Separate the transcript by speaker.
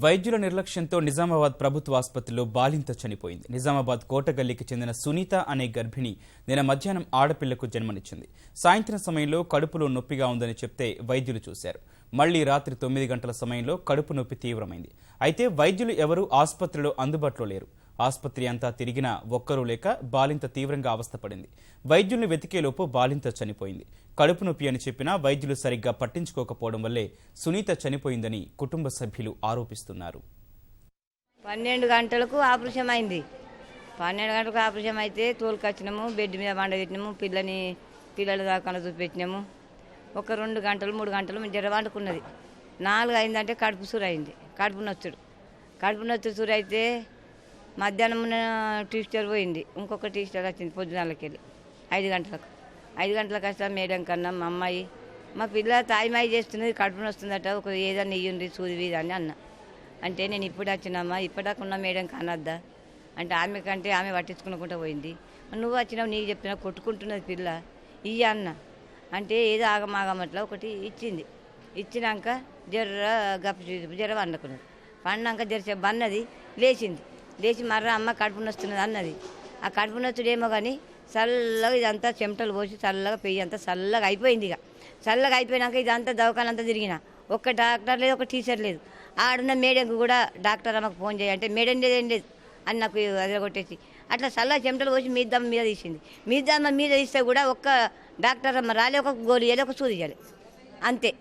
Speaker 1: వైద్యుల నిర్లక్ష్యంతో నిజామాబాద్ ప్రభుత్వ ఆసుపత్రిలో బాలింత చనిపోయింది. నిజామాబాద్ కోటగల్లీకి చెందిన సునీత అనే గర్భిణి నిన్న మధ్యాహ్నం ఆడపిల్లకు జన్మనిచ్చింది. సాయంత్రం సమయంలో కడుపులో నొప్పిగా ఉందని చెప్తే వైద్యులు చూశారు. మళ్లీ రాత్రి 9 గంటల సమయంలో కడుపు నొప్పి తీవ్రమైంది. అయితే వైద్యులు ఎవరూ ఆసుపత్రిలో అందుబాటులో లేరు. ఆసుపత్రి అంతా తిరిగినా ఒక్కరూ లేక బాలింత తీవ్రంగా అవస్థపడింది. వైద్యుల్ని వెతికేలోపు బాలింత చనిపోయింది. కడుపు నొప్పి అని చెప్పినా వైద్యులు సరిగ్గా పట్టించుకోకపోవడం వల్లే సునీత చనిపోయిందని కుటుంబ సభ్యులు ఆరోపిస్తున్నారు.
Speaker 2: 12 గంటలకు ఆపరేషన్ అయింది. 12 గంటలకు ఆపరేషన్ అయితే తోలుకొచ్చినాము, బెడ్ మీద పండబెట్టినాము, పిల్లల దాకా చూపెట్టినాము. ఒక 2 గంటలు 3 గంటలు జర వండుకున్నది. 4 అయిందంటే కడుపు సూరు అయింది. కడుపు నొచ్చుడు సూరు అయితే మధ్యాహ్నం టీచర్ పోయింది. ఇంకొక టీచర్ వచ్చింది పొద్దునాలకెళ్ళి 5 గంటలకు. 5 గంటలకు వస్తా మేడం కన్నా మా అమ్మాయి మా పిల్ల తాయిమాయి చేస్తున్నది, కడుపు నొస్తుందట, ఒక ఏదన్నా ఇయ్యండి సూది అని అన్న. అంటే నేను ఇప్పుడు వచ్చినమ్మా, ఇప్పటిదాకున్న మేడం కానద్దా అంటే ఆమె పట్టించుకునుకుంటూ పోయింది. నువ్వు వచ్చినావు, నీకు చెప్తున్నా, కొట్టుకుంటున్నది పిల్ల ఇయ్య అన్న. అంటే ఏదో ఆగమాగమట్లా ఒకటి ఇచ్చింది. ఇచ్చినాక జర వండుకున్నది. పండాక జరసేపు బన్నది, లేచి మర్ర అమ్మ కడుపు నొస్తున్నది అన్నది. ఆ కడుపు నొచ్చుడేమో కానీ చల్లగా ఇదంతా చెమటలు పోసి చల్లగా పెయ్యి అంతా చల్లగా అయిపోయింది. చల్లగా అయిపోయినాక ఇదంతా దవాఖానంతా తిరిగిన ఒక్క డాక్టర్ లేదు, ఒక టీచర్ లేదు. ఆడున్న మేడంకు కూడా డాక్టర్ అమ్మకు ఫోన్ చేయాలంటే మేడం లేదేం లేదు అని నాకు అదరగొట్టేసి అట్లా చల్లగా చెమటలు పోసి మీదమ్మ మీద తీసింది. మీదమ్మ మీద తీస్తే కూడా ఒక్క డాక్టర్ అమ్మ రాలే, ఒక గోలు వేయాలి, ఒక సూది చేయాలి, అంతే.